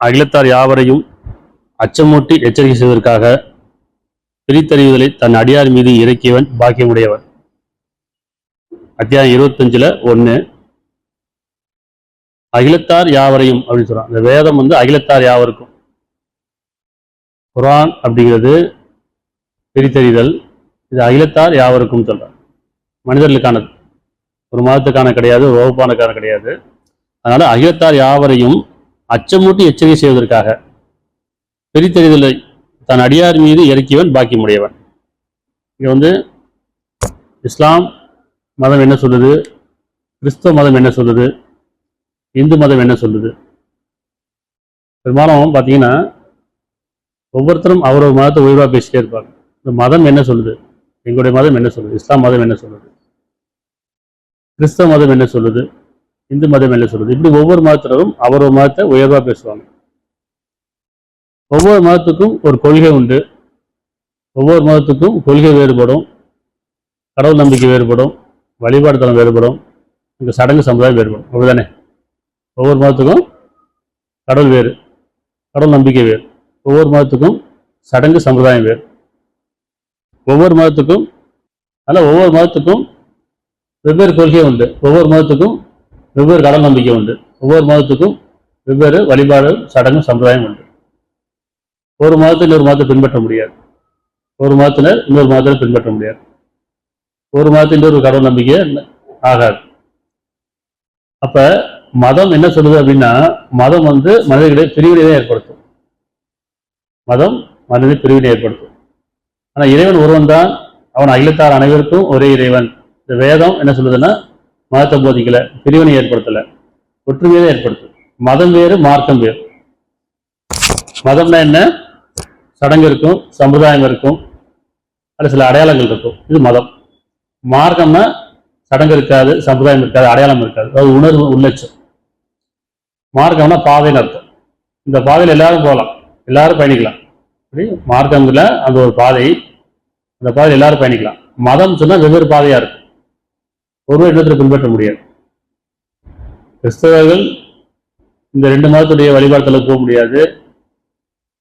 அகிலத்தார் யாவரையும் அச்சமூட்டி எச்சரிக்கை செய்வதற்காக பிரித்தறிவுதலை தன் அடியார் மீது இறக்கியவன் பாக்கியமுடையவன். அத்தியாயம் 25 அகிலத்தார் யாவரையும் அப்படின்னு சொல்றான். இந்த வேதம் அகிலத்தார் யாவருக்கும். குர்ஆன் அப்படிங்கிறது பிரித்தறிதல், இது அகிலத்தார் யாவருக்கும் சொல்றான். மனிதர்களுக்கானது, ஒரு மதத்துக்கான கிடையாது, ஒரு வகுப்பானுக்கான கிடையாது. அதனால அகிலத்தார் யாவரையும் அச்சமூட்டி எச்சரிக்கை செய்வதற்காக பிரித்தறிதலை தன் அடியார் மீது இறக்கியவன் பாக்கியமுடையவன். இங்க இஸ்லாம் மதம் என்ன சொல்லுது, கிறிஸ்தவ மதம் என்ன சொல்லுது, இந்து மதம் என்ன சொல்லுது? பெரும்பாலும் பார்த்தீங்கன்னா ஒவ்வொருத்தரும் அவரவர் மதத்தை உயர்வாக பேசிட்டே இருப்பாங்க. இந்த மதம் என்ன சொல்லுது, எங்களுடைய மதம் என்ன சொல்லுது, இஸ்லாம் மதம் என்ன சொல்லுது, கிறிஸ்தவ மதம் என்ன சொல்லுது, இந்து மதம் என்ன சொல்லுது, இப்படி ஒவ்வொரு மதத்தினரும் அவரவர் மதத்தை உயர்வாக பேசுவாங்க. ஒவ்வொரு மதத்துக்கும் ஒரு கொள்கை உண்டு, ஒவ்வொரு மதத்துக்கும் கொள்கை வேறுபடும், கடவுள் நம்பிக்கை வேறுபடும், வழிபாடு தளம் வேறுபடும், இந்த சடங்கு சமுதாயம் வேறுபடும். அப்படிதானே? ஒவ்வொரு மதத்துக்கும் கடவுள் வேறு, கடவுள் நம்பிக்கை வேறு, ஒவ்வொரு மதத்துக்கும் சடங்கு சமுதாயம் வேறு, ஒவ்வொரு மதத்துக்கும் வெவ்வேறு கொள்கை உண்டு, ஒவ்வொரு மதத்துக்கும் வெவ்வேறு கடவுள் நம்பிக்கை உண்டு, ஒவ்வொரு மதத்துக்கும் வெவ்வேறு வழிபாடு சடங்கு சமுதாயம் உண்டு. ஒரு மதத்தில் இன்னொரு மதத்தை பின்பற்ற முடியாது, ஒரு மதத்தினர் இன்னொரு மதத்தில் பின்பற்ற முடியாது, ஒரு மதத்தில் இன்னொரு கடவுள் நம்பிக்கை ஆகாது. அப்ப மதம் என்ன சொல்லுது அப்படின்னா, மதம் மனிதர்களை பிரிவினை தான் ஏற்படுத்தும். மதம் மனித பிரிவினை ஏற்படுத்தும். ஆனா இறைவன் ஒருவன் தான், அவன் அகிலத்தார் அனைவருக்கும் ஒரே இறைவன். இந்த வேதம் என்ன சொல்லுதுன்னா, மதத்தை போதிக்கல, பிரிவினை ஏற்படுத்தல, ஒற்றுமையை தான் ஏற்படுத்தும். மதம் வேறு, மார்க்கம் வேறு. மதம்னா என்ன? சடங்கு இருக்கும், சம்பிரதாயம் இருக்கும், அது சில அடையாளங்கள் இருக்கும், இது மதம். மார்க்கம்னா சடங்கு இருக்காது, சம்பிரதாயம் இருக்காது, அடையாளம் இருக்காது, அது உணர்வு, உள்ளட்சம். மார்க்கம்னா பாதைன்னு அர்த்தம். இந்த பாதையில் எல்லாரும் போகலாம், எல்லாரும் பயணிக்கலாம். அப்படி மார்க்கம்ல அந்த ஒரு பாதை, அந்த பாதையில் எல்லாரும் பயணிக்கலாம். மதம் சொன்னா வெவ்வேறு பாதையா இருக்கும், ஒருவர் இடத்துல பின்பற்ற முடியாது. கிறிஸ்தவர்கள் இந்த 2 மதத்துடைய வழிபாட்டுக்கு போக முடியாது,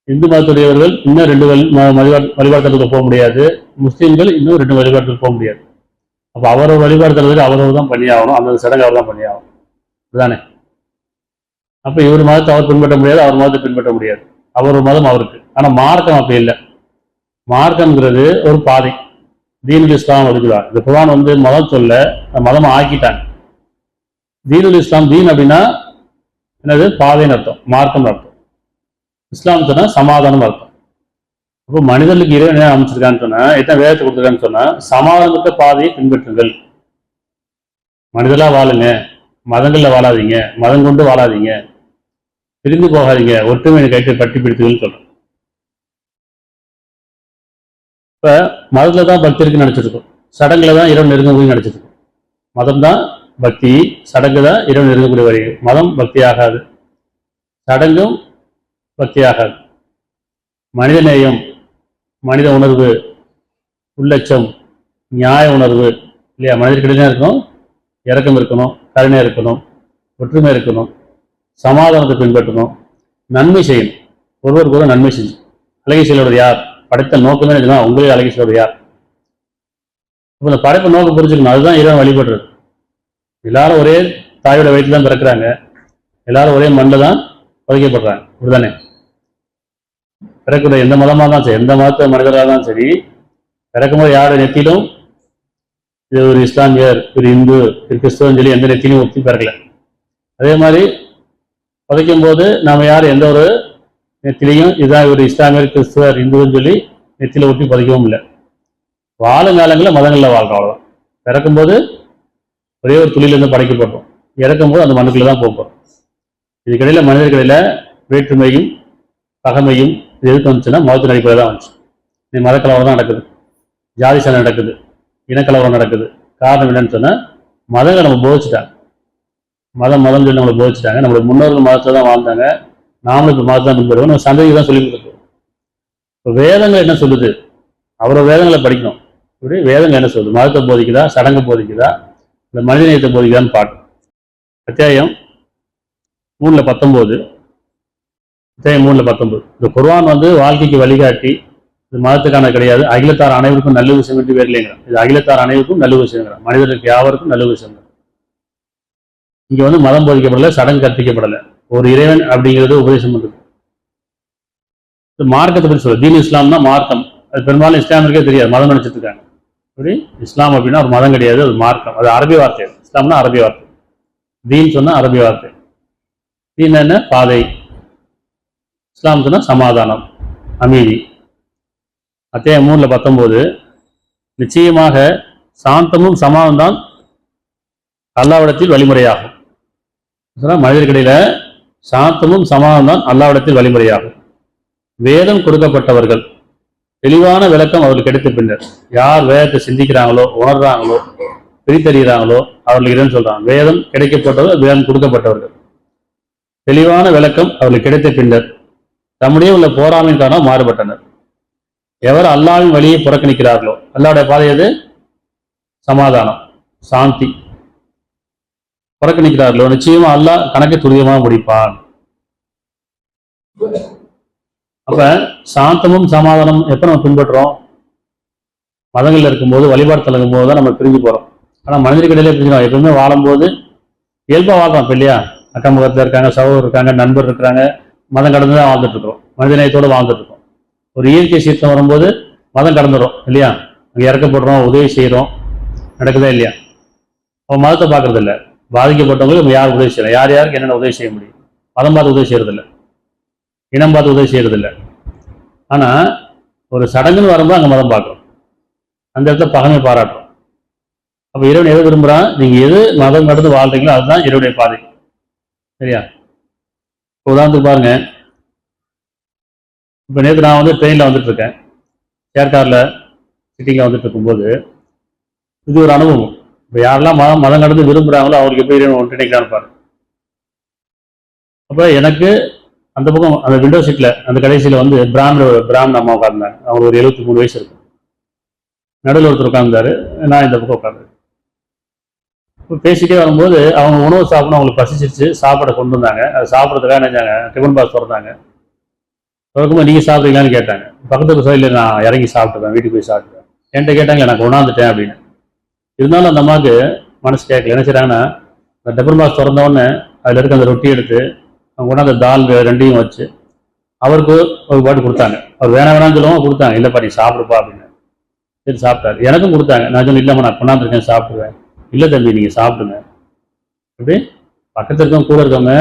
இந்து மதத்துடையவர்கள் இன்னும் 2 வழிபாட்டுக்கு போக முடியாது, முஸ்லீம்கள் இன்னும் 2 வழிபாட்டுக்கு போக முடியாது. அப்ப அவரவர் வழிபாடுறதுக்கு அவரவர் தான் பண்ணி ஆகணும், அந்த சடங்கு அவர் தான் பண்ணி ஆகணும். இதுதானே? அப்ப இவர் மதத்தை அவர் பின்பற்ற முடியாது, அவர் மதத்தை பின்பற்ற முடியாது, அவர் மதம் அவருக்கு. ஆனா மார்க்கம் அப்படி இல்லை. மார்க்கம்ங்கிறது ஒரு பாதை, தீனுல் இஸ்லாம் இருக்குதா. இந்த குர்ஆன் மதம் சொல்ல மதம் ஆக்கிட்டாங்க. தீனுல் இஸ்லாம், தீன் அப்படின்னா என்னது? பாதைன்னு அர்த்தம், மார்க்கம் அர்த்தம். இஸ்லாம் சொன்னா சமாதானம் அர்த்தம். அப்போ மனிதர்களுக்கு இறைவன் என்ன அமைச்சிருக்கான்னு சொன்னா, எத்தனை வேதத்தை கொடுத்துருக்கான்னு சொன்னா, சமாதானத்த பாதையை பின்பற்றுங்கள், மனிதர்களா வாழுங்க, மதங்கள்ல வாழாதீங்க, மதம் கொண்டு வாழாதீங்க, பிரிந்து போகாதீங்க, ஒற்றுமையை கைட்டு கட்டி பிடித்துகள் சொல்றேன். இப்ப மதத்துல தான் பக்தி இருக்குன்னு நினைச்சிருக்கோம், சடங்குல தான் இறைவன் நெருங்கக்கூடிய நினைச்சிருக்கோம். மதம் தான் பக்தி, சடங்கு தான் இறைவன் நெருங்கக்கூடிய வழி. மதம் பக்தி ஆகாது, சடங்கும் பக்தி ஆகாது. மனித நேயம், மனித உணர்வு, உள்ளட்சம், நியாய உணர்வு இல்லையா? மனிதர்கிட்ட இருக்கணும், இரக்கம் இருக்கணும், கருணை இருக்கணும், ஒற்றுமை இருக்கணும், சமாதானத்தை பின்பற்றணும், நன்மை செய்யணும், ஒருவருக்கு ஒரு நன்மை செய்யணும். அழகை செல்வது யார்? படைத்த நோக்கமே இருக்குன்னா உங்களே அழகை செல்வது யார்? இப்போ இந்த படைப்பு நோக்கம் புரிஞ்சுக்கணும், அதுதான் இறைவன் வழிபடுறது. எல்லாரும் ஒரே தாயோட வயிற்றுல தான் பிறக்கிறாங்க, எல்லாரும் ஒரே மண்ணில் தான் புதைக்கப்படுறாங்க. இப்படிதானே? பிறக்குடைய எந்த மதமாக தான் சரி, எந்த மதத்தை மனிதராக தான் சரி, பிறக்கும்போது யாருடைய நெத்திலும் இது ஒரு இஸ்லாமியர், ஒரு இந்து, ஒரு கிறிஸ்தவன் சொல்லி எந்த நெத்திலையும் ஒத்தி பிறக்கல. அதே மாதிரி புதைக்கும் போது நாம யார் எந்த ஒரு நெத்திலையும் இதுதான் ஒரு இஸ்லாமியர், கிறிஸ்துவர், இந்துன்னு சொல்லி நெத்தியில ஒட்டி புதைக்கவும் இல்லை. வாழும் காலங்களில் மதங்களில் வாழ்றோம், அவ்வளோதான். பிறக்கும்போது ஒரே ஒரு துளியிலிருந்து படைக்கப்பட்டோம், இறக்கும்போது அந்த மண்ணுக்குள்ள தான் போகிறோம். இதுக்கிடையில மனிதர்களில வேற்றுமையும் பகைமையும் இது எதுக்கு வந்துச்சுன்னா மதத்தின் அடிப்படையில் தான் வந்துச்சு. நீ மதக்கலவரம் தான் நடக்குது, ஜாதி சண்டை நடக்குது, இனக்கலவரம் நடக்குது. காரணம் என்னன்னு சொன்னால் மதங்களை நம்ம போதிச்சுட்டாங்க. மதம் சொல்லி நம்மளை போதிச்சுட்டாங்க. நம்மளுடைய முன்னோர்கள் மதத்தை தான் வாழ்ந்தாங்க, நாமளும் இப்போ மதத்தை தான் பின்பற்றுவோம். நம்ம சந்ததி தான் சொல்லி கொடுத்துருக்கோம். இப்போ வேதங்கள் என்ன சொல்லுது? அவரோட வேதங்களை படிக்கணும். இப்படி வேதங்கள் என்ன சொல்லுது? மதத்தை போதிக்குதா, சடங்கு போதிக்குதா, இந்த மனிதநேயத்தை போதிக்குதான்னு பார்க்கணும். அத்தியாயம் 3:19. அத்தியாயம் 3:19. இந்த குர்ஆன் வாழ்க்கைக்கு வழிகாட்டி, இது மதத்துக்கான கிடையாது, அகிலத்தார் அனைவருக்கும் நல்ல விஷயம் என்று வேறு இல்லைங்கிறான். இது அகிலத்தார் அனைவருக்கும் நல்ல விஷயங்கிறான், மனிதர்களுக்கு யாவருக்கும் நல்ல விஷயம். இங்க மதம் போதிக்கப்படலை, சடங்கு கற்பிக்கப்படலை. ஒரு இறைவன் அப்படிங்கிறது உபதேசம் பண்ணுது. மார்க்கத்தை பற்றி சொல்ல, தீன் இஸ்லாம்னா மார்க்கம். அது பெரும்பாலும் இஸ்லாமிற்கே தெரியாது, மதம் நினைச்சிட்டு இருக்காங்க. அப்படி இஸ்லாம் அப்படின்னா ஒரு மதம் கிடையாது, அது மார்க்கம். அது அரபி வார்த்தை. இஸ்லாம்னா அரபி வார்த்தை, தீன் சொன்னா அரபி வார்த்தை. தீன் என்ன? பாதை. இஸ்லாம் சொன்னா சமாதானம், அமைதி. அத்தியாயம் 3:19. நிச்சயமாக சாந்தமும் சமாதானம் தான் அல்லாஹ்விடத்தில் வழிமுறையாகும். மனிதர்களிடையில சாந்தமும் சமாதானம் தான் அல்லாஹ்விடத்தில் வழிமுறையாகும். வேதம் கொடுக்கப்பட்டவர்கள் தெளிவான விளக்கம் அவர்களுக்கு கிடைத்த பின்னர் யார் வேதத்தை சிந்திக்கிறாங்களோ, உணர்றாங்களோ, பிரித்தறிகிறாங்களோ அவர்களுக்கு இடம் சொல்றாங்க. வேதம் கிடைக்கப்பட்டவர்கள், வேதம் கொடுக்கப்பட்டவர்கள் தெளிவான விளக்கம் அவர்களுக்கு கிடைத்த பின்னர் தம்முடைய உள்ள போராமையின் காரணம் மாறுபட்டனர். எவர் அல்லாஹ்வின் வழியை புறக்கணிக்கிறார்களோ, அல்லாஹ்வுடைய பாதை எது? சமாதானம், சாந்தி. புறக்கணிக்கிறார்களோ நிச்சயமா அல்லாஹ் கணக்கை துரிதமாக முடிப்பான். அப்ப சாந்தமும் சமாதானம் எப்ப நம்ம பின்பற்றோம்? மதங்கள்ல இருக்கும்போது, வழிபாடு தலங்கும் போது தான் நம்ம பிரிஞ்சு போறோம். ஆனா மனிதர்களிடையிலே பிரிஞ்சிடும். எப்பவுமே வாழும்போது இயல்பா வாழ்றோம். இப்ப இல்லையா? அக்கம் பக்கத்துல இருக்காங்க, சகோதரர் இருக்காங்க, நண்பர் இருக்கிறாங்க, மதம் கடந்து தான் வாழ்ந்துட்டு இருக்கிறோம், மனிதநேயத்தோடு வாழ்ந்துட்டு இருக்கோம். ஒரு இயற்கை சீற்றம் வரும்போது மதம் கடந்துடும் இல்லையா? அங்கே இறக்கப்படுறோம், உதவி செய்யறோம், நடக்குதா இல்லையா? அவன் மதத்தை பார்க்கறது இல்லை. பாதிக்கப்பட்டவங்களுக்கு நம்ம யார் உதவி செய்யலாம், யார் யாருக்கு என்னென்ன உதவி செய்ய முடியும்? மதம் பார்த்து உதவி செய்யறதில்லை, இனம் பார்த்து உதவி செய்யறதில்லை. ஆனா ஒரு சடங்குன்னு வரும்போது அங்கே மதம் பார்க்குறோம், அந்த இடத்துல பகமை பாராட்டுறோம். அப்போ இறைவன் எது விரும்புகிறான்? நீங்கள் எது மதம் கடந்து வாழ்றீங்களோ அதுதான் இறைவனுடைய பாதை. சரியா? இப்போ உதாரணத்துக்கு பாருங்க, இப்போ நேற்று நான் ட்ரெயினில் வந்துட்டு இருக்கேன், சேர்க்காரில் சிட்டிங்கில் வந்துட்டு இருக்கும்போது இது ஒரு அனுபவம். இப்போ யாரெல்லாம் மதம் கடந்து விரும்புகிறாங்களோ அவருக்கு எப்படி இறைவன் ஒன்றிணைக்கிறான்னு பாருங்க. அப்போ எனக்கு அந்த பக்கம் அந்த விண்டோ சீட்டில் அந்த கடைசியில் பிராமண அம்மா உட்கார்ந்தாங்க. அவங்க ஒரு 73 வயசு இருக்கும். நடுவில் ஒருத்தர் உட்கார்ந்தாரு, நான் இந்த பக்கம் உட்காந்து இப்போ பேசிட்டே வரும்போது அவங்க உணவு சாப்பிடணும், அவங்களுக்கு பசிச்சிருச்சு, சாப்பாடை கொண்டு வந்தாங்க. அது சாப்பிட்றதுக்காக நினைச்சாங்க, டிஃபன் பாக்ஸ் திறந்தாங்க. திறக்கும்போது நீங்கள் சாப்பிட்றீங்களான்னு கேட்டாங்க. பக்கத்துக்கு சைடில் நான் இறங்கி சாப்பிட்டுவேன், வீட்டுக்கு போய் சாப்பிட்டுவேன். என்கிட்ட கேட்டாங்க, நான் கொண்டாந்துட்டேன் அப்படின்னு. இருந்தாலும் அந்த அம்மாவுக்கு மனசு கேட்கல. என்ன செய்றாங்கன்னா, அந்த டிஃபன் பாக்ஸ் திறந்தோடனே அதில் இருக்க அந்த ரொட்டி எடுத்து அவங்க கொண்டாந்து தால் ரெண்டையும் வச்சு அவருக்கு ஒரு பாட்டு கொடுத்தாங்க. அவர் வேணாம்னு சொல்லுவோம், கொடுத்தாங்க. இல்லைப்பா நீ சாப்பிடுப்பா அப்படின்னு. சரி சாப்பிட்டாரு. எனக்கும் கொடுத்தாங்க. நான் சொன்னேன், இல்லைம்மா நான் கொண்டாந்துருக்கேன், சாப்பிடுவேன். இல்லை தம்பி நீங்கள் சாப்பிடுங்க. அப்படி பக்கத்தில் இருக்கவங்க கூட இருக்கவங்க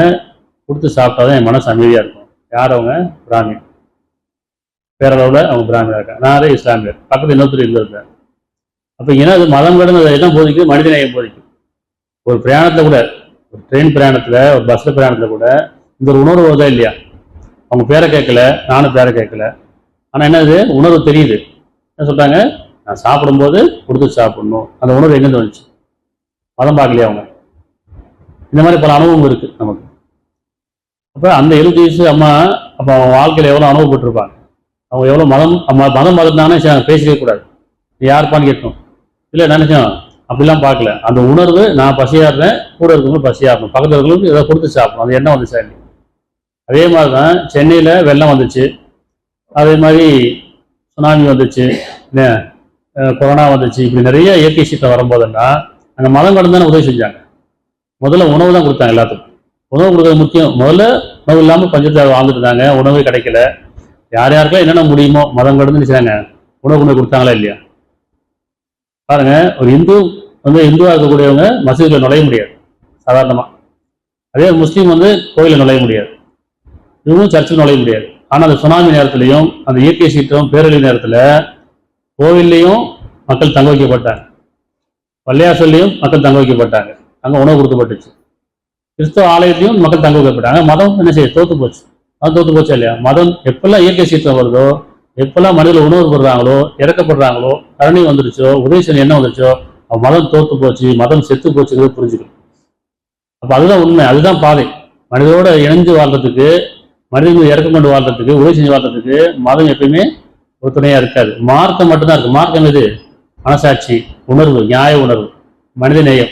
கொடுத்து சாப்பிட்டாதான் என் மனசு அமைதியாக இருக்கும். யார் அவங்க? பிராமின். பேரளவில் அவங்க பிராமியாக இருக்காங்க. நான் அதே இஸ்லாமியர். பக்கத்தில் இன்னொருத்தர் இருந்திருக்கேன். அப்போ ஏன்னா அது மதம் கடந்து அதை தான் போதிக்கும், மனிதநேயம் போதிக்கும். ஒரு பிரயாணத்தில் கூட, ஒரு ட்ரெயின் பிரயாணத்தில், ஒரு பஸ்ஸில் பிரயாணத்தில் கூட இந்த ஒரு உணர்வு வருதா இல்லையா? அவங்க பேரை கேட்கல, நானும் பேரை கேட்கல. ஆனால் என்னது உணர்வு தெரியுது. என்ன சொல்கிறாங்க? நான் சாப்பிடும்போது கொடுத்து சாப்பிடணும். அந்த உணர்வு எங்கேருந்து வந்துச்சு? மதம் பார்க்கலையா அவங்க? இந்த மாதிரி பல அனுபவம் இருக்குது நமக்கு. அப்போ அந்த 70 வயசு அம்மா அப்போ அவங்க வாழ்க்கையில் எவ்வளோ அனுபவப்பட்டிருப்பாங்க. அவங்க எவ்வளோ மதம் பார்த்துட்டானே பேசிக்கவே கூடாது. யாருப்பான்னு கேட்கணும். இல்லை நினைச்சோம் அப்படிலாம் பார்க்கல. அந்த உணர்வு, நான் பசியாடுறேன், கூட இருக்கவங்களும் பசியாடணும், பக்கத்தில் இருக்கிறவங்களுக்கு இதை கொடுத்து சாப்பிடணும். அது என்ன வந்துச்சா இல்லையா? அதே மாதிரி தான் சென்னையில் வெள்ளம் வந்துச்சு, அதே மாதிரி சுனாமி வந்துச்சு, கொரோனா வந்துச்சு. இப்படி நிறைய இயற்கை சீற்றம் வரும்போதுன்னா அங்கே மதம் கடந்து தானே உதவி செஞ்சாங்க. முதல்ல உணவு தான் கொடுத்தாங்க எல்லாத்துக்கும். உணவு கொடுக்கறது முக்கியம். முதல்ல உணவு இல்லாமல் பஞ்சத்தில் வாழ்ந்துட்டு இருந்தாங்க, உணவே கிடைக்கல. யார் யாருக்கெல்லாம் என்னென்ன முடியுமோ மதம் கடந்து நினைச்சாங்க, உணவு கொண்டு கொடுத்தாங்களா இல்லையா? பாருங்க, ஒரு இந்துவாக இருக்கக்கூடியவங்க மசூதியில் நுழைய முடியாது சாதாரணமாக. அதே முஸ்லீம் கோயிலில் நுழைய முடியாது, இவங்களும் சர்ச்சில் நுழைய முடியாது. ஆனால் அந்த சுனாமி நேரத்திலையும் அந்த இயற்கை சீற்றம் பேரழிவு நேரத்தில் கோவில்லையும் மக்கள் தங்க வைக்கப்பட்டாங்க, பள்ளியாசல்லையும் மக்கள் தங்க வைக்கப்பட்டாங்க, அங்கே உணவு கொடுக்கப்பட்டுச்சு. கிறிஸ்தவ ஆலயத்தையும் மக்கள் தங்க வைக்கப்பட்டாங்க. மதம் என்ன செய்ய தோத்து போச்சு. அது தோத்து போச்சா இல்லையா? மதம் எப்பெல்லாம் இயற்கை சீற்றம் வருதோ, எப்பெல்லாம் மனிதர்கள் உணர்வு படுறாங்களோ, இறக்கப்படுறாங்களோ, கருணை வந்துருச்சோ, உதவி செய்ய என்ன வந்துருச்சோ, மதம் தோத்து போச்சு, மதம் செத்து போச்சுங்கிறது புரிஞ்சுக்கணும். அப்ப அதுதான் உண்மை, அதுதான் பாதை. மனிதரோட இணைஞ்சு வாழ்றதுக்கு, மனிதர்கள் இறக்கம் கொண்டு வாழ்றதுக்கு, உதவி செஞ்சு வாழ்றதுக்கு மதம் எப்பயுமே ஒரு துணையா இருக்காது. மார்க்கம் மட்டும்தான் இருக்கு. மார்க்கம் எது? மனசாட்சி, உணர்வு, நியாய உணர்வு, மனித நேயம்.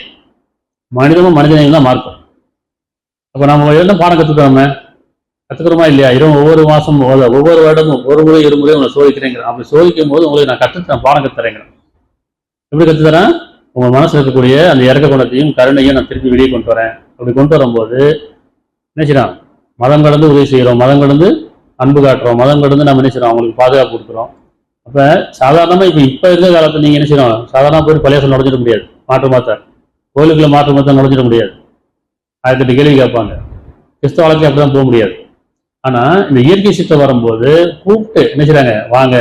மனிதமும் மனித நேயம் தான் மார்க்கம். அப்ப நம்ம எல்லாம் பாடம் கத்துக்கிறோமா இல்லையா? ஒவ்வொரு மாசம் ஒவ்வொரு வருடமும் ஒரு முறை இருமுறை உங்களை சோதிக்கிறேங்கிற. அப்படி சோதிக்கும் போது உங்களுக்கு நான் பாடம் கத்துறேங்கிறேன். எப்படி கத்துத்தரேன்? உங்க மனசுல இருக்கக்கூடிய அந்த இறக்க குணத்தையும் கருணையும் நான் திருப்பி வெளியே கொண்டு வரேன். அப்படி கொண்டு வரும்போது என்ன செய்யறோம்? மதம் கடந்து உதவி செய்கிறோம், மதம் கடந்து அன்பு காட்டுறோம், மதம் கடந்து நம்ம என்ன செய்யறோம்? அவங்களுக்கு பாதுகாப்பு கொடுக்குறோம். அப்ப சாதாரணமா இப்ப இருக்க காலத்துல நீங்க என்ன செய்யணும்? சாதாரண போய் பழைய நுழைஞ்சிட முடியாது. மாற்ற கோயிலுக்குள்ள மாற்ற நுழைஞ்சிட முடியாது. 1008 கேள்வி கேட்பாங்க. கிறிஸ்தவ வாழ்க்கை அப்படிதான் போக முடியாது. ஆனா இந்த இயற்கை சித்தம் வரும்போது கூப்பிட்டு என்ன செய்றாங்க? வாங்க,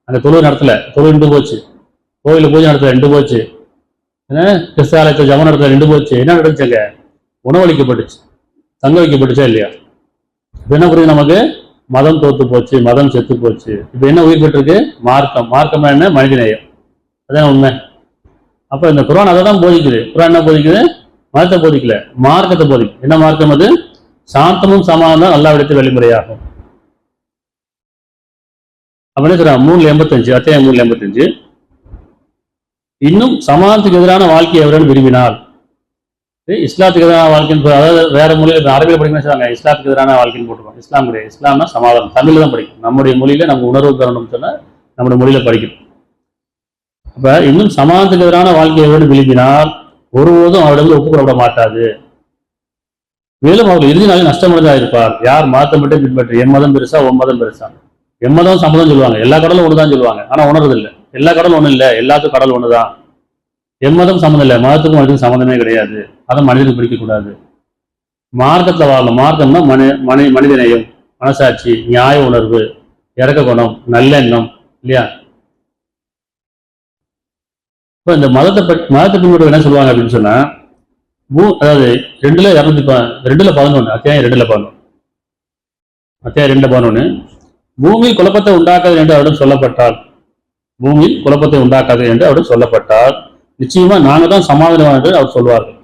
அந்த தொழில் நடத்தல, தொழில் நின்று போச்சு, கோயில பூஜை நடத்தல நின்று போச்சு, கிறிஸ்தவ ஆலயத்தில் ஜபம் நடத்தல நின்று போச்சு. என்ன நடந்துச்சுங்க? உணவளிக்கப்பட்டுச்சு, தங்க வைக்கப்பட்டுச்சா இல்லையா? இப்ப என்ன புரியுது நமக்கு? மதம் தோத்து போச்சு, மதம் செத்து போச்சு. இப்ப என்ன உயிர் பெற்றிருக்கு? மார்க்கம். மார்க்கம் என்ன? மனிதநேயம். அதான் உண்மை. அப்ப இந்த குர்ஆன் அதை தான் போதிக்குது. குர்ஆன் என்ன போதிக்குது? மதத்தை போதிக்கல, மார்க்கத்தை போதிக்குது. என்ன மார்க்கம் அது? சாந்தமும் சமாதானம் அல்லாஹ்விடத்தில் வழிமுறையாகும். அப்ப என்ன சொல்றாங்க? 385, அத்தியாயம் 385, இன்னும் சமாதானத்துக்கு எதிரான வாழ்க்கையை எவரன் விரும்பினால், இஸ்லாத்துக்கு எதிரான வாழ்க்கைன்னு, அதாவது வேற மொழியில அரபியில் படிக்கணும்னு சொல்றாங்க, இஸ்லாத்துக்கு எதிரான வாழ்க்கைன்னு போட்டுருவாங்க. இஸ்லாம் கிடையாது. இஸ்லாம்னா சமாதானம். தமிழ்ல தான் படிக்கும். நம்முடைய மொழியில நம்ம உணர்வு தரணும்னு சொன்னா நம்முடைய மொழியில படிக்கணும். அப்ப இன்னும் சமாதானத்துக்கு எதிரான வாழ்க்கையை எவரன் விரும்பினால் ஒருபோதும் அவரிடம் ஒப்புக்கொள்ளப்பட மாட்டாது. மேலும் அவர்கள் இறுதி நாளில் நஷ்டமடைந்தா இருப்பார். யார் மதத்தை மட்டும் பின்பற்றி, என் மதம் பெருசா உன் மதம் பெருசா, எம்மதம் சம்மதம் சொல்லுவாங்க, எல்லா கடலும் ஒண்ணுதான் சொல்லுவாங்க. ஆனா உணர்றது இல்லை. எல்லா கடலும் ஒண்ணு இல்லை, எல்லாத்துக்கும் கடல் ஒண்ணுதான். எம்மதம் சம்மந்தம் இல்லை, மதத்துக்கும் மனிதனுக்கும் சம்மந்தமே கிடையாது. அதை மனிதனுக்கு பிடிக்கக்கூடாது. மார்க்கத்துல வாழணும். மார்க்கம்னா மனித நேயம், மனசாட்சி, நியாய உணர்வு, இறக்க குணம், நல்லெண்ணம் இல்லையா? இப்ப இந்த மதத்தை பின்பற்ற என்ன சொல்லுவாங்க அப்படின்னு சொன்னா, அதாவது 2:11, அத்தியாயம் 2:11, அத்தியாயம் 2:11, பூமியில் குழப்பத்தை உண்டாக்காது என்று அவரிடம் சொல்லப்பட்டால், பூமியில் குழப்பத்தை உண்டாக்காது என்று அவரிடம் சொல்லப்பட்டால் நிச்சயமா நாங்க தான் சமாதானம் என்று அவர் சொல்வார்கள்.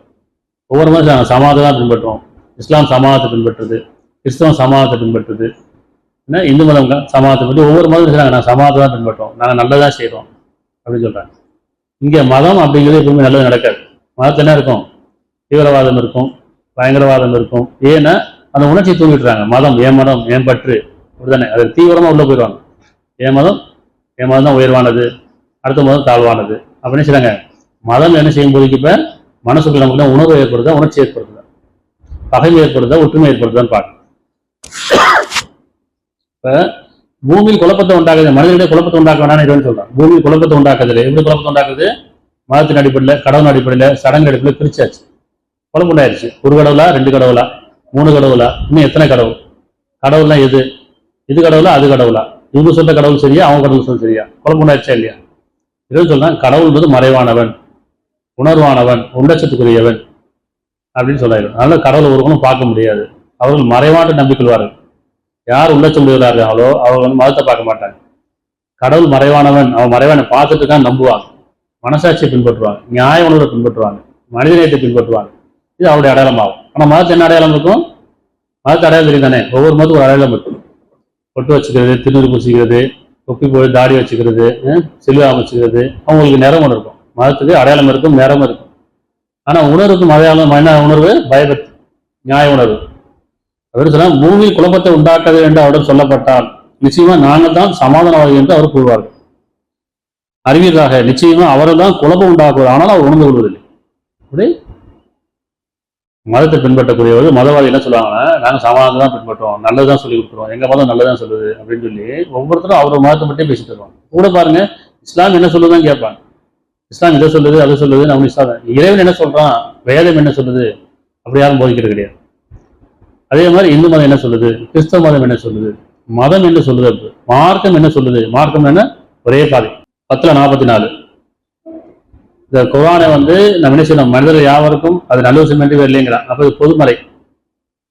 ஒவ்வொரு மாதிரி சமாதானம் பின்பற்றுவோம். இஸ்லாம் சமாதானத்தை பின்பற்றுது, கிறிஸ்தவம் சமாதானத்தை பின்பற்றுது, இந்து மதம் சமாதானத்தை பற்றி ஒவ்வொரு மதம் சொல்றாங்க, நான் சமாதானம் பின்பற்றுவோம், நாங்க நல்லதான் செய்யறோம் அப்படின்னு சொல்றாங்க. இங்க மதம் அப்படிங்கிறது எப்பவுமே நல்லது நடக்காது. மதத்துல என்ன இருக்கும்? தீவிரவாதம் இருக்கும், பயங்கரவாதம் இருக்கும். ஏன்னா அந்த உணர்ச்சியை தூங்கிட்டுறாங்க. மதம், என் மதம், என் பற்று, அப்படிதானே? அது தீவிரமா உள்ள போயிடுவாங்க. என் மதம் தான் உயர்வானது, அடுத்த மதம் தாழ்வானது அப்படின்னு சொல்றாங்க. மதம் என்ன செய்யும் போது இப்ப மனசுக்குள்ள நமக்கு உணர்வு ஏற்படுதா, உணர்ச்சி ஏற்படுதா, பகைமை ஏற்படுதா, ஒற்றுமை ஏற்படுதான்னு பார்க்க. இப்ப பூமியில் குழப்பத்தை உண்டாக்குது, மனிதனுடைய குழப்பத்தை உண்டாக்க வேணாம்னு சொல்றாங்க. பூமியில் குழப்பத்தை உண்டாக்குது. எப்படி குழப்பத்தை உண்டாக்குது? மதத்தின் அடிப்படையில், கடவுள் அடிப்படையில், சடங்கு அடிப்படையில் பிரிச்சாச்சு. குழப்பம் உண்டாயிருச்சு. ஒரு கடவுளா, 2 கடவுளா, 3 கடவுளா, இன்னும் எத்தனை கடவுள்? கடவுள்னா எது? இது கடவுளா, அது கடவுளா? இவங்க சொல்ற கடவுள் சரியா, அவங்க கடவுள் சொல்ல சரியா? குழப்பம் உண்டாயிருச்சா இல்லையா? இதுன்னு சொல்றாங்க. கடவுள் என்பது மறைவானவன், உணர்வானவன், உள்ளட்சத்துக்குரியவன் அப்படின்னு சொல்லாரு. அதனால கடவுளை ஒருவனும் பார்க்க முடியாது. அவர்கள் மறைவான நம்பிக்கொள்வார்கள். யார் உள்ளட்சம் உடையவர்களோ அவர்கள் மதத்தை பார்க்க மாட்டாங்க. கடவுள் மறைவானவன், அவன் மறைவான பார்த்துட்டு தான் நம்புவாங்க. மனசாட்சியை பின்பற்றுவாங்க, நியாய உணர்வை பின்பற்றுவாங்க, மனிதநேயத்தை பின்பற்றுவாங்க. இது அவருடைய அடையாளம் ஆகும். ஆனா மதத்து என்ன அடையாளம் இருக்கும்? மதத்து அடையாளம் தெரியுதானே? ஒவ்வொரு மதத்துக்கும் ஒரு அடையாளம் இருக்கும். பொட்டு வச்சுக்கிறது, திருநூறு பூசிக்கிறது, தொப்பி போய் தாடி வச்சுக்கிறது, சிலுவை அமைச்சுக்கிறது, அவங்களுக்கு நிறம் ஒன்று இருக்கும். மதத்துக்கு அடையாளம் இருக்கும், நிறம் இருக்கும். ஆனா உணர்வுக்கும் அடையாளம் என்ன உணர்வு? பயபக்தி, நியாய உணர்வு. அவர் சொன்னா, பூமியில் குழப்பத்தை உண்டாக்காது என்று அவரிடம் சொல்லப்பட்டால் நிச்சயமா நாங்கள் தான் சமாதானவாதி என்று அவர் கூறுவார்கள். அறிவீர்களாக, நிச்சயமா அவர்கள் தான் குழப்பம் உண்டாக்குவார், ஆனால் அவர் உணர்ந்து கொள்வதில்லை. அப்படி மதத்தை பின்பற்றக்கூடியவர்கள் மதவாதி என்ன சொல்லுவாங்கன்னா, நாங்கள் சமாதானம் தான் பின்பற்றுவோம், நல்லதான் சொல்லி கொடுத்துருவோம், எங்க மதம் நல்லதான் சொல்லுது அப்படின்னு சொல்லி ஒவ்வொருத்தரும் அவர் மதத்தை மட்டும் பேசிட்டு வருவாங்க. கூட பாருங்க, இஸ்லாம் என்ன சொல்லுதான் கேட்பாங்க. இஸ்லாம் இதை சொல்லுது, அதை சொல்லுது, நம்ம இஸ்லாம் இறைவன் என்ன சொல்றான், வேதம் என்ன சொல்லுது, அப்படி யாரும் போதிக்கிறது கிடையாது. அதே மாதிரி இந்து மதம் என்ன சொல்லுது, கிறிஸ்தவ மதம் என்ன சொல்லுது, மதம் என்ன சொல்லுது, மார்க்கம் என்ன சொல்லுது. மார்க்கம் என்ன? ஒரே பாதை. 10:44 இந்த குர்ஆனை நம்ம என்ன செய்யணும்? மனிதர்கள் யாவருக்கும் அது நல்ல விஷயம் என்று இல்லைங்கிறான். அப்ப இது பொதுமறை.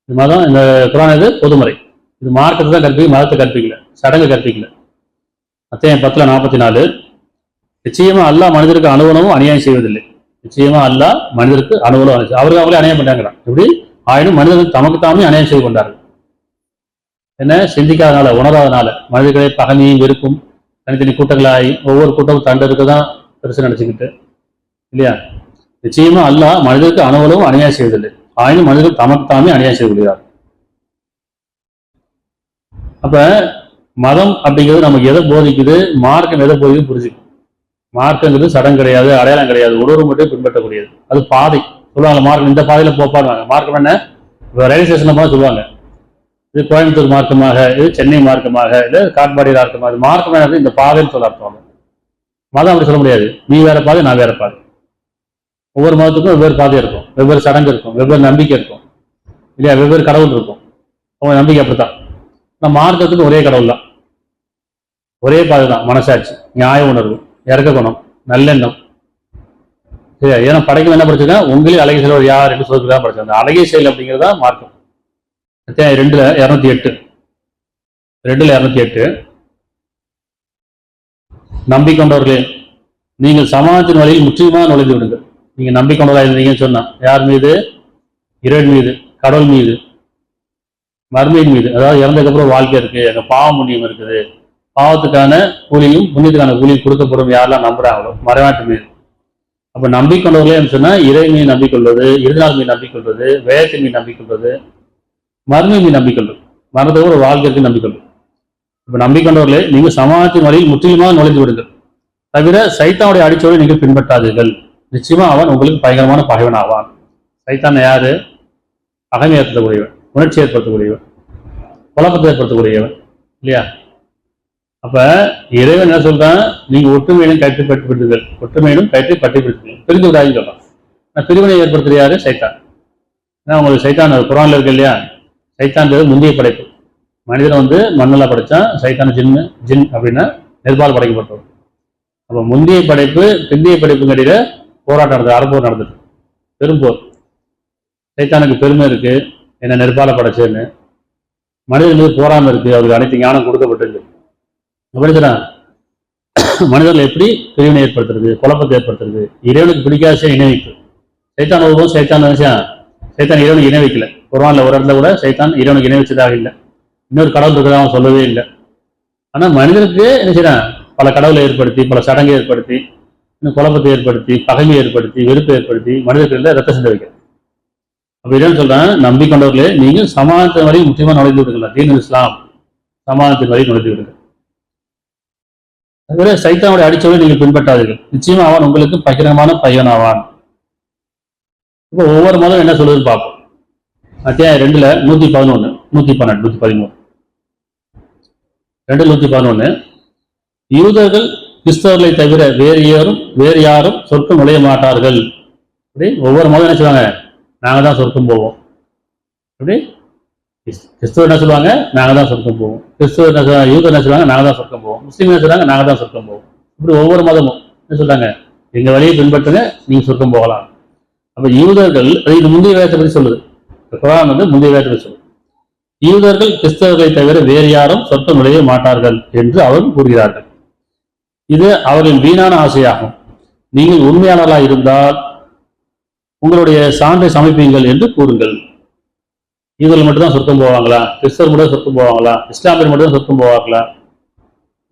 இந்த மதம், இந்த குர்ஆன் இது பொதுமறை. இது மார்க்கத்தை தான் கற்பிக்க, மதத்தை கற்பிக்கல, சடங்கு கற்பிக்கல. அத்தியாயம் 10:44 நிச்சயமா அல்லாஹ் மனிதருக்கு அணுவனவும் அநியாயம் செய்வதில்லை. நிச்சயமா அல்லாஹ் மனிதருக்கு அணுவனும் அவருக்கு அவங்களே அநியாயம் பண்ணாங்கிறான். எப்படி ஆயினும் மனிதர்கள் தமக்கு தாமே அநியாயம் செய்து கொண்டார்கள். என்ன சிந்திக்காதனால, உணராதனால மனிதர்களை பகமையும் வெறுப்பும் தனித்தனி கூட்டங்களாகி ஒவ்வொரு கூட்டமும் தண்டருக்கு தான் பெருசு நினைச்சுக்கிட்டு இல்லையா. நிச்சயமா அல்லாஹ் மனிதருக்கு அணுவலும் அநியாயம் செய்வதில்லை. ஆயினும் மனிதர்கள் தமக்கு தாமே அநியாயம் செய்து கொள்கிறார். அப்ப மதம் அப்படிங்கிறது நமக்கு எதை போதிக்குது, மார்க்கம் எதை போதிக்குது புரிஞ்சுக்கும். மார்க்கங்கிறது சடங்கு கிடையாது, அடையாளம் கிடையாது, ஒருவர் மட்டும் பின்பற்றக்கூடியது. அது பாதை சொல்லுவாங்க. மார்க்கம் இந்த பாதையில போப்பாடுவாங்க. மார்க்கம் என்ன, ரயில்வே ஸ்டேஷன்ல போது சொல்லுவாங்க இது கோயம்புத்தூர் மார்க்கமாக, இது சென்னை மார்க்கமாக, இல்லை காட்பாடி மார்க்கமாக. மார்க்கம் என்ன, இந்த பாதைன்னு சொல்ல அர்த்தம். மதம் அப்படி சொல்ல முடியாது. நீ வேற பாதை, நான் வேற பாதை. ஒவ்வொரு மதத்துக்கும் வெவ்வேறு பாதை இருக்கும், வெவ்வேறு சடங்கு இருக்கும், வெவ்வேறு நம்பிக்கை இருக்கும் இல்லையா, வெவ்வேறு கடவுள் இருக்கும். அவங்க நம்பிக்கை அப்படித்தான். நம்ம மார்க்கத்துக்கு ஒரே கடவுள் தான், ஒரே பாதை தான். மனசாட்சி, நியாய உணர்வு, இறக்க குணம், நல்லெண்ணம். சரியா? ஏன்னா படைக்கும் என்ன படிச்சிருக்கா, உங்களே அழகிய செயல் யார் என்று சொல்லிதான் படிச்சாங்க. அழகிய செயல் அப்படிங்கிறதா மார்க்கம். 2:208 நம்பிக்கொண்டவர்களே நீங்கள் சமாதானத்தின் வழியில் முற்றிலுமாக நுழைந்து விடுங்கள். நீங்க நம்பிக்கொண்டவர்களாக இருந்தீங்கன்னு சொன்னா யார் மீது? இறைவன் மீது, கடவுள் மீது, மர்மையின் மீது. அதாவது இறந்ததுக்கு அப்புறம் வாழ்க்கை இருக்கு, அங்க பாவ புண்ணியம் இருக்குது, பாவத்துக்கான கூலியும் புண்ணியத்துக்கான கூலியும் கொடுக்கப்படும் யாரெல்லாம் நம்புறாங்களோ மறைவாட்டு மீது. அப்ப நம்பிக்கொண்டவர்களே சொன்னா இறை மீது நம்பிக்கொள்வது, இருநாள் மீது நம்பிக்கொள்வது, வேதத்தின் மீது நம்பிக்கொள்வது, மர்மை மீது நம்பிக்கொள்வது, மரணத்துக்கு ஒரு வாழ்க்கைக்கு நம்பிக்கொள்வது. இப்ப நம்பிக்கொண்டவர்களே நீங்கள் சமாதானத்தின் வழியில் முற்றிலுமாக நுழைந்து விடுங்கள். தவிர சைத்தானுடைய அடிச்சோடு நீங்கள் பின்பற்றாதீர்கள். நிச்சயமா அவன் உங்களுக்கு பயங்கரமான பகைவன் ஆவான். சைத்தான் யாரு? பகைமை ஏற்படுத்தக்கூடியவன், உணர்ச்சி ஏற்படுத்தக்கூடியவன், குழப்பத்தை ஏற்படுத்தக்கூடியவன் இல்லையா. அப்ப இறைவன் என்ன சொல்றான், நீங்க ஒற்றுமையிலும் கயிற்று பட்டுவிடுங்கள், ஒற்றுமையிலும் கயிற்றை பற்றி பிடித்துங்கள், பிரிந்து விடாதுன்னு சொல்றான். பிரிவினை ஏற்படுத்துறது யாரு? சைத்தான். ஏன்னா உங்களுக்கு சைத்தான் குரான்ல இருக்கு இல்லையா. சைத்தான்றது முந்தைய படைப்பு. மனிதன் மண்ணெல்லாம் படைச்சான், சைத்தான் ஜின் அப்படின்னா நெருப்பால் படைக்கப்பட்டவர். அப்ப முந்தைய படைப்பு பிந்தைய படைப்புக்கு இடையில போராட்டம் நடந்தது, அறப்போர் நடந்தது, பெரும்போர். சைத்தானுக்கு பெருமை இருக்கு, என்ன நெருப்பால படைச்சேன்னு. மனிதன் மீது போராம இருக்கு, அவருக்கு அனைத்து ஞானம் கொடுக்கப்பட்டிருக்கு. அப்படின்னா மனிதர்கள் எப்படி பிரிவினை ஏற்படுத்துறது, குழப்பத்தை ஏற்படுத்துறது, இறைவனுக்கு பிடிக்காத இணைவிப்பு. சைத்தான் ஒருவரும் சைத்தான் நினைச்சான், சைத்தான் இறைவனுக்கு இணை வைக்கல. குர்ஆன்ல ஒரு இடத்துல கூட சைத்தான் இறைவனுக்கு இணை வச்சதாக இல்லை, இன்னொரு கடவுள் இருக்கிறதா அவன் சொல்லவே இல்லை. ஆனா மனிதனுக்கு என்ன செய்யறான், பல கடவுளை ஏற்படுத்தி, பல சடங்கை ஏற்படுத்தி, இன்னும் குழப்பத்தை ஏற்படுத்தி, பகைமை ஏற்படுத்தி, வெறுப்பை ஏற்படுத்தி மனிதர்கள் ரத்த சிந்த வைக்கிறது. அப்ப இறைவன் சொல்றான், நம்பிக்கொண்டவர்களே நீங்கள் சமாதானத்தின் வரை முக்கியமா நுழைந்து விடுங்கள். தீன் இஸ்லாம் சமாதானத்தின் வரை நுழைந்து விடுங்கள். அதுவே சைத்தானுடைய அடிச்சோடு நீங்கள் பின்பற்றாதீர்கள், நிச்சயமா அவன் உங்களுக்கு பகிரங்கமான பையன் ஆவான். இப்போ ஒவ்வொரு மதம் என்ன சொல்லுதுன்னு பார்ப்போம். அத்தியாயம் 2:111, 112, 113. 2:111 யூதர்கள் கிறிஸ்தவர்களை தவிர வேறு யாரும் சொர்க்கம் நுழைய மாட்டார்கள். அப்படி ஒவ்வொரு மதம் என்ன சொல்லுவாங்க, நாங்க தான் சொர்க்கம் போவோம். அப்படி கிறிஸ்தவர் என்ன சொல்லுவாங்க, நாங்க தான் சொர்க்கம் போவோம். கிறிஸ்தவர் என்ன சொல்லுவாங்க, யூதர் என்ன சொல்லுவாங்க, நாங்க தான் சொர்க்கம் போவோம். முஸ்லீம் என்ன சொல்றாங்க, நாங்க தான் சொர்க்கம் போவோம். இப்படி ஒவ்வொரு மதமும் என்ன சொல்றாங்க, எங்க வழியை பின்பற்றுங்க, நீங்க சொர்க்கம் போகலாம். அப்ப யூதர்கள், இது முந்தைய வேதத்தை பற்றி சொல்லுது. குர்ஆன் முந்தைய வேதத்தை பற்றி சொல்லுது. யூதர்கள் கிறிஸ்தவர்களை தவிர வேறு யாரும் சொர்க்கம் நுழைய மாட்டார்கள் என்று அவர்கள் கூறுகிறார்கள். இது அவர்களின் வீணான ஆசையாகும். நீங்கள் உண்மையாளர்களாக இருந்தால் உங்களுடைய சான்றை சமர்ப்பியுங்கள் என்று கூறுங்கள். யூதர்கள் மட்டும்தான் சொர்க்கம் போவாங்களா, கிறிஸ்தவர் மட்டும் சொர்க்கம் போவாங்களா, இஸ்லாமியர் மட்டும் சொர்க்கம் போவாங்களா,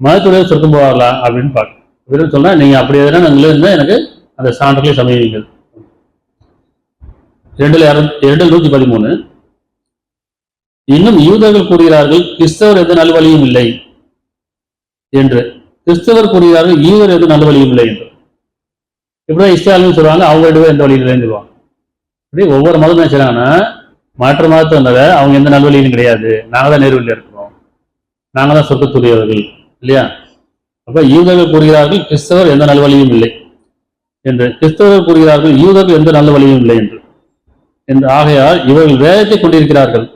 மதத்துடைய சொர்க்கம் போவாங்களா அப்படின்னு பார்க்க சொன்னா, நீங்க அப்படி எதுனா எனக்கு அந்த சான்றுகளை சமர்ப்பியுங்கள். 2:113 இன்னும் யூதர்கள் கூறுகிறார்கள், கிறிஸ்தவர் எது நல்வழியும் இல்லை என்று. கிறிஸ்தவர் கூறுகிறார்கள், யூதர் எது நல்வழியும் இல்லை என்று. இப்படிதான் இஸ்லாமியும் சொல்லுவாங்க, அவங்க ரெண்டு பேரும் எந்த வழியும் இல்லைன்னு சொல்லுவாங்க. இப்படி ஒவ்வொரு மதம் என்ன செய்யறாங்கன்னா, மற்ற மதத்தை வந்ததை அவங்க எந்த நல்வழியும் கிடையாது, நாங்க தான் நேர்வழியில் இருக்கிறோம், நாங்க தான் சொர்க்கத்துரியவர்கள் இல்லையா. அப்ப யூதர்கள் கூறுகிறார்கள், கிறிஸ்தவர் எந்த நல்வழியும் இல்லை என்று. கிறிஸ்தவர்கள் கூறுகிறார்கள், யூதர்கள் எந்த நல்ல வழியும் இல்லை என்று. ஆகையால் இவர்கள் வேதத்தை கொண்டிருக்கிறார்கள்,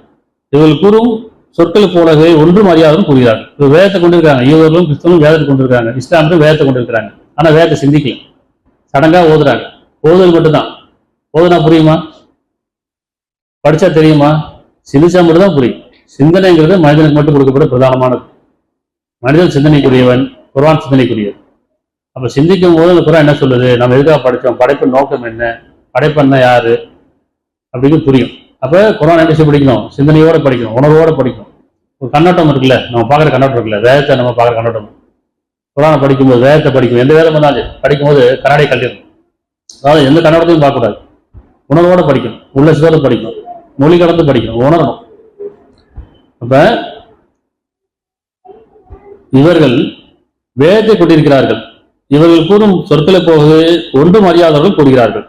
இவர்கள் கூறும் சொற்கள் போலவே ஒன்றும் அறியாதும் கூறுகிறார்கள். இவர்கள் வேதத்தை கொண்டிருக்காங்க, யூதர்களும் கிறிஸ்தவரும் வேதத்தை கொண்டிருக்காங்க, இஸ்லாமியரும் வேதத்தை கொண்டிருக்கிறாங்க. ஆனா வேதத்தை சிந்திக்கல, சடங்கா ஓதுறாங்க. ஓதுதல் மட்டும்தான். ஓதுனா புரியுமா? படிச்சா தெரியுமா? சிந்திச்சா மட்டும் தான் புரியும். சிந்தனைங்கிறது மனிதனுக்கு மட்டும் கொடுக்கப்பட்ட பிரதானமானது. மனிதன் சிந்தனைக்குரியவன், குர்ஆன் சிந்தனைக்குரியது. அப்ப சிந்திக்கும் போது அந்த குர்ஆன் என்ன சொல்லுது, நம்ம எதுக்காக படித்தோம், படைப்பின் நோக்கம் என்ன, படைப்பன்னா யாரு அப்படின்னு புரியும். அப்ப குர்ஆன் என்ன படிக்கணும், சிந்தனையோட படிக்கணும், உணர்வோட படிக்கணும். ஒரு கண்ணோட்டம் இருக்குல்ல, நம்ம பார்க்குற கண்ணோட்டம் இருக்குல்ல, வேதத்தை நம்ம பார்க்குற கண்ணோட்டம். குர்ஆனை படிக்கும்போது, வேதத்தை படிக்கும், எந்த வேதம் வந்தாலும் படிக்கும்போது கண்ணாடி கட்டிடணும். அதாவது எந்த கண்ணோட்டத்தையும் பார்க்கக்கூடாது, உணர்வோட படிக்கணும், உள்ளத்தோட படிக்கணும், மொழி கடந்து படிக்கணும், உணரணும். அப்ப இவர்கள் வேதத்தை கொண்டிருக்கிறார்கள், இவர்கள் கூறும் சொற்களை போது ஒன்றும் அறியாதவர்கள் கூறுகிறார்கள்.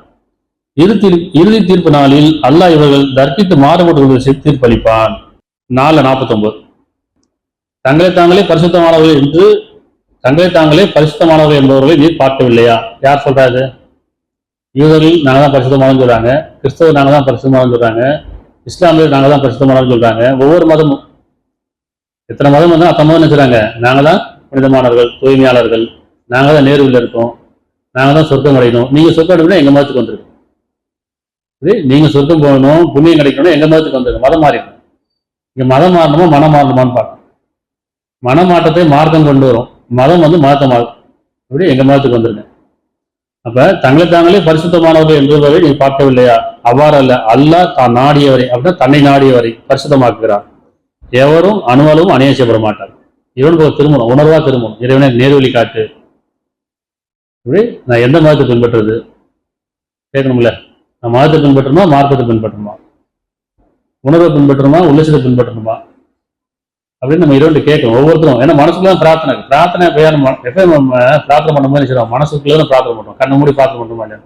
இறுதி தீர்ப்பு நாளில் அல்லாஹ் இவர்கள் தர்க்கித்து மாறுபட்டு தீர்ப்பளிப்பான். 4:49 தங்களை தாங்களே பரிசுத்தமானவர்கள் என்று தங்களை தாங்களே பரிசுத்தமானவர்கள் என்பவர்களை நீர் பார்க்கவில்லையா? யார் சொல்றாரு? யூதர்கள் நாங்க தான் பரிசுத்தமானு சொல்றாங்க, கிறிஸ்தவர் நாங்க தான் பரிசுத்தமானு சொல்றாங்க, இஸ்லாமியர் நாங்க தான் பரிசுத்தமானு சொல்றாங்க. ஒவ்வொரு மதமும் எத்தனை மதம் வந்து அத்தனை மதம் நினைச்சுறாங்க, நாங்க தான் புனிதமானவர்கள், தூய்மையாளர்கள், நாங்க தான் நேர்வில் இருக்கோம், நாங்க தான் சொர்க்கம் அடையணும். நீங்க சொர்க்கம் அடையணும் எங்க மதத்துக்கு வந்துருக்கு. நீங்க சொர்க்கம் போகணும், புண்ணியம் கிடைக்கணும், எங்க மதத்துக்கு வந்துருக்கு. மதம் மாறிடும். இங்க மதம் மாறணுமா மனம் மாறணுமான்னு பார்க்கணும். மனமாற்றத்தை மார்க்கம் கொண்டு வரும், மதம் வந்து மதத்தை மாறும். அப்படி எங்க மதத்துக்கு வந்துருங்க. அப்ப தங்களை தாங்களே பரிசுத்தமானவர்கள் என்பவரை நீ பார்க்கவில்லையா? அவ்வாறு அல்ல, அல்லாஹ் தான் நாடியவரை அப்படின்னா தன்னை நாடியவரை பரிசுத்தமாக்குகிறார். எவரும் அணுவலும் அநியாயம் செய்யப்பட மாட்டார். இவனுக்கு ஒரு திருமணம், உணர்வா திருமணம், இறைவனை நேர்வழி காட்டு. இப்படி நான் எந்த மதத்தை பின்பற்றுறது கேட்கணும்ல. நான் மதத்தை பின்பற்றணுமா, மார்க்கத்தை பின்பற்றணுமா, உணர்வை பின்பற்றணுமா, உள்ளட்சத்தை பின்பற்றணுமா அப்படின்னு நம்ம இரண்டு கேட்கணும் ஒவ்வொருத்தரும். ஏன்னா மனசுக்குள்ள பிரார்த்தனை எப்ப நம்ம பிரார்த்தனை பண்ணும்போது நினைச்சிடும், மனசுக்குள்ள பிரார்த்தனை பண்ணுறோம், கண்ணை மூடி பிரார்த்தனை பண்ணுறோமா இல்லையா?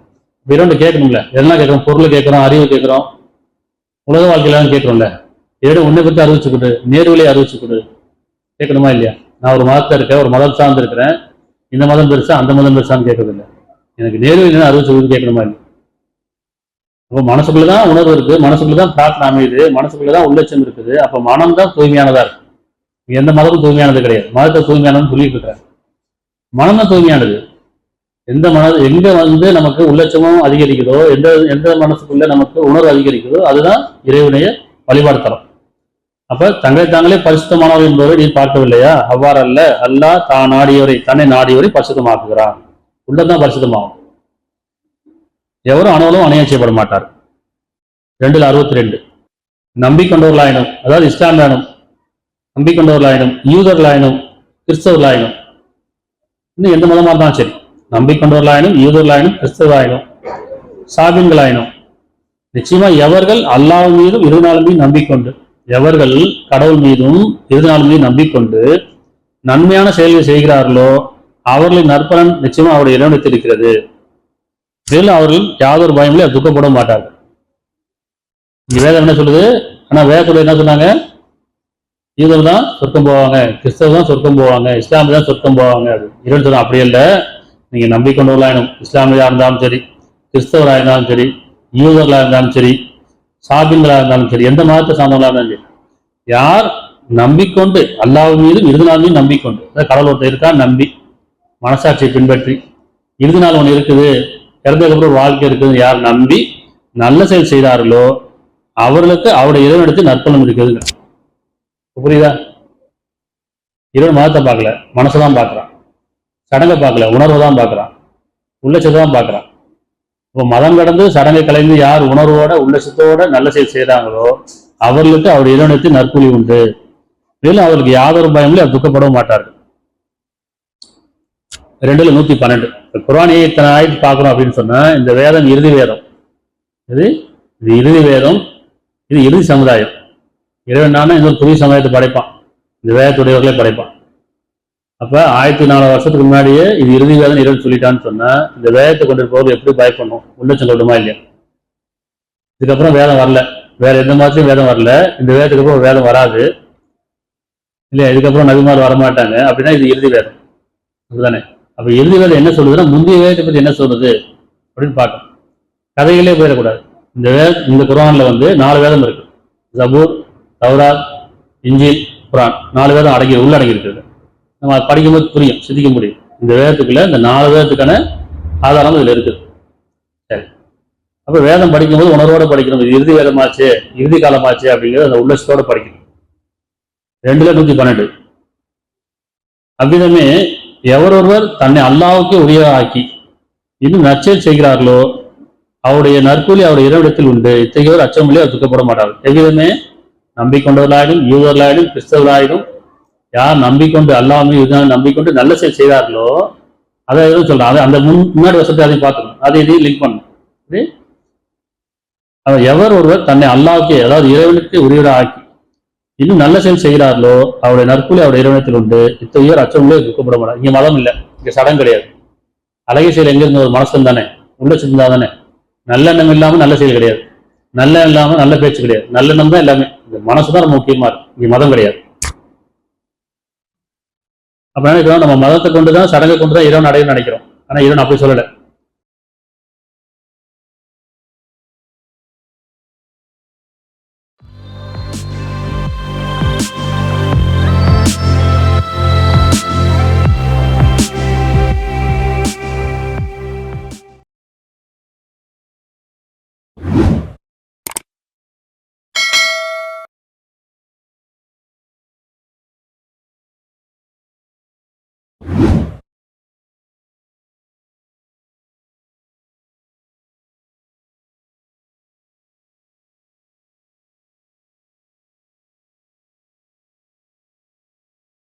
இரண்டு கேட்கணும்ல. எல்லாம் கேட்கறோம், பொருளை கேட்கறோம், அறிவு கேட்கறோம், உலக வாழ்க்கையில கேட்கறோம்ல. ஏடு உன்னை பற்றி அறிவிச்சு கொடு, நேர்வழியை அறிவிச்சு கொடு, கேட்கணுமா இல்லையா? நான் ஒரு மதத்தை இருக்கேன், ஒரு மதம் சார்ந்து இருக்கிறேன், இந்த மதம் பெருசா அந்த மதம் பெருசான்னு கேட்கறது இல்லை, எனக்கு நேர்வழி அறிவிச்சு கொடு கேட்கணுமா இல்லை? அப்போ மனசுக்குள்ளதான் உணர்வு இருக்கு, மனசுக்குள்ளதான் பிரார்த்தனை அமையுது, மனசுக்குள்ளதான் உள்ளட்சம் இருக்குது. அப்ப மனம் தான் தூய்மையானதா இருக்கு. எந்த மதமும் தூய்மையானது கிடையாது. மதத்தை தூய்மையானதுன்னு சொல்லிட்டு இருக்கிறார். மனம் தான் தூய்மையானது. எந்த எங்க வந்து நமக்கு உள்ளட்சமும் அதிகரிக்குதோ, எந்த மனசுக்குள்ள நமக்கு உணர்வு அதிகரிக்குதோ அதுதான் இறைவனைய வழிபாடு தரம். அப்ப தங்களை தாங்களே பரிசுத்தமானவர் என்பவரை நீ பார்க்கவில்லையா? அவ்வாறு அல்ல, அல்லாஹ் தான் நாடியவரை தன்னை நாடியவரை பரிசுத்தமாக்குகிறார். உள்ளதான் பரிசுத்தமாகும். எவரும் அணுவலும் அநியாயம் செய்யப்பட மாட்டார். 2:62 நம்பிக்கொண்டவர்களாயினும், அதாவது இஸ்லாமியானும் நம்பிக்கொண்டவர்களாயினும், யூதர்களாயினும், கிறிஸ்தவர்களாயினும், இன்னும் எந்த மதமா இருந்தாலும் சரி, நம்பிக்கொண்டவர்களாயினும், யூதர்களாயினும், கிறிஸ்தவர்களாயினும், சாபின்களாயினும், நிச்சயமா எவர்கள் அல்லாஹ் மீதும் இரு நாள் மீது நம்பிக்கொண்டு, எவர்கள் கடவுள் மீதும் இரு நாள் மீது நம்பிக்கொண்டு நன்மையான செயல்களை செய்கிறார்களோ அவர்களின் நற்பலன் நிச்சயமா அவருடைய இறைவனிடத்தில் இருக்கிறது. மேலும் அவர்கள் யாதொரு பயமில்லை, துக்கப்பட மாட்டார்கள். இங்க வேதம் என்ன சொல்லுது? ஆனா வேதத்துல என்ன சொன்னாங்க? யூதர் தான் சொர்க்கம் போவாங்க, கிறிஸ்தவ தான் சொர்க்கம் போவாங்க, இஸ்லாமிய தான் சொர்க்கம் போவாங்க. அது இறைவன் சொல்ல அப்படி இல்லை. நீங்க நம்பிக்கொண்டவர்களாயினும், இஸ்லாமியா இருந்தாலும் சரி, கிறிஸ்தவராக இருந்தாலும் சரி, யூதர்களாக இருந்தாலும் சரி, சாபின்களாக இருந்தாலும் சரி, எந்த மதத்தை சார்ந்தவர்களாக இருந்தாலும் சரி, யார் நம்பிக்கொண்டு அல்லாஹ் மீது இறுதி நாள் மீது நம்பிக்கொண்டு, அதாவது கடவுள் ஒருத்தர் இருக்கா நம்பி மனசாட்சியை பின்பற்றி இறுதி நாள் ஒன்று இருக்குது, இறந்ததுக்கப்புறம் வாழ்க்கை இருக்குது, யார் நம்பி நல்ல செயல் செய்தார்களோ அவர்களுக்கு அவருடைய இறைவனிடத்தில் நற்பலன் இருக்குது. புரியுதா? இறைவன் மதத்தை பார்க்கல, மனசைதான் பார்க்கறான், சடங்கை பார்க்கல, உணர்வை தான் பார்க்கறான், உள்ளட்சத்தை தான் பார்க்கறான். இப்போ மதம் கடந்து சடங்கை கலைந்து யார் உணர்வோட உள்ளட்சத்தோட நல்ல செயல் செய்யறாங்களோ அவர்களுக்கு அவருடைய இறைவனிடத்தில் நற்கூலி உண்டு. மேலும் அவர்களுக்கு யாதொரு பயமில்லை, அவர் துக்கப்படவும் மாட்டார்கள். 2:112 குர்ஆனியை இத்தனை ஆயிட்டு பார்க்கணும் அப்படின்னு சொன்னா, இந்த வேதம் இறுதி வேதம், இது இறுதி வேதம், இது இறுதி சமுதாயம். இறைவன் இன்னொரு புதிய சமுதாயத்தை படைப்பான், இந்த வேதத்துடையவர்களே படைப்பான். அப்ப 1400 வருஷத்துக்கு முன்னாடியே இது இறுதி வேதம் இறைவன் சொல்லிட்டான்னு சொன்னா, இந்த வேதத்தை கொண்டிருப்பவர்கள் எப்படி பயப்படணும்? உள்ளட்சம் கொண்டுமா இல்லையா? இதுக்கப்புறம் வேதம் வரல, வேற எந்த மாதிரியும் வேதம் வரல, இந்த வேதத்துக்கு அப்புறம் வேதம் வராது இல்லையா? இதுக்கப்புறம் நபிமார் வரமாட்டாங்க அப்படின்னா இது இறுதி வேதம், அதுதானே? அப்ப இறுதி வேதம் என்ன சொல்லுதுன்னா முந்தைய வேதத்தை பத்தி என்ன சொல்லுது அப்படின்னு பார்க்கணும். கதைகளே போயிடக்கூடாது. இந்த குர்ஆன்ல 4 வேதம் இருக்கு. ஜபூர், தௌராத், இன்ஜீல், குர்ஆன், 4 வேதம் உள்ளடங்கி இருக்கிறது. நம்ம அதை படிக்கும்போது புரியும், சிந்திக்க முடியும். இந்த வேதத்துக்குள்ள இந்த 4 வேதத்துக்கான ஆதாரம் இதுல இருக்குது. சரி, அப்ப வேதம் படிக்கும்போது உணர்வோட படிக்கணும். இது இறுதி வேதமாச்சு, இறுதி காலமாச்சு அப்படிங்கிறது அந்த உள்ளட்சத்தோட படிக்கணும். 2ல் 112. அவ்விதமே எவரொருவர் தன்னை அல்லாஹ்வுக்கு உரியவராக்கி இன்னும் நற்செயல் செய்கிறார்களோ அவருடைய நற்கூலி அவருடைய இறைவிடத்தில் உண்டு. இத்தகையோர் அச்சமில்லை, அவர் துக்கப்பட மாட்டார்கள். எவ்விதமே நம்பிக்கொண்டவர்களாயினும் யூதர்களாயினும் கிறிஸ்தவர்களாயினும் யார் நம்பிக்கொண்டு அல்லாஹ் நம்பிக்கொண்டு நல்ல செயல் செய்தார்களோ அதை எதுவும் சொல்றான். அதை அந்த முன்னாடி வருஷத்தை அதையும் பார்க்கணும், அதை இதையும் லிங்க் பண்ணணும். எவர் ஒருவர் தன்னை அல்லாஹ்வுக்கு அதாவது இறைவனுக்கு உரியவராக ஆக்கி இன்னும் நல்ல செயல் செய்கிறார்களோ அவருடைய நற்கூலி அவருடைய இறைவனத்தில் உண்டு. இத்தகையோர் அச்சமில்லை, துக்கப்பட மாட்டார். இங்க மதம் இல்லை, இங்க சடம் கிடையாது. அழகிய செயல் எங்க இருந்து ஒரு மனசு தானே, உள்ள சிந்தா தானே. நல்லெண்ணம் இல்லாம நல்ல செயல் கிடையாது, நல்ல இல்லாம நல்ல பேச்சு கிடையாது. நல்லெண்ணம் தான் எல்லாமே. இந்த மனசுதான் ரொம்ப முக்கியமா இருக்கு, இங்க மதம் கிடையாது. அப்ப நினைக்கிறோம் நம்ம மதத்தை கொண்டுதான் சடங்கை கொண்டுதான் இறைவன் அடையணும்னு நினைக்கிறோம். ஆனா இறைவன் அப்படி சொல்லலை.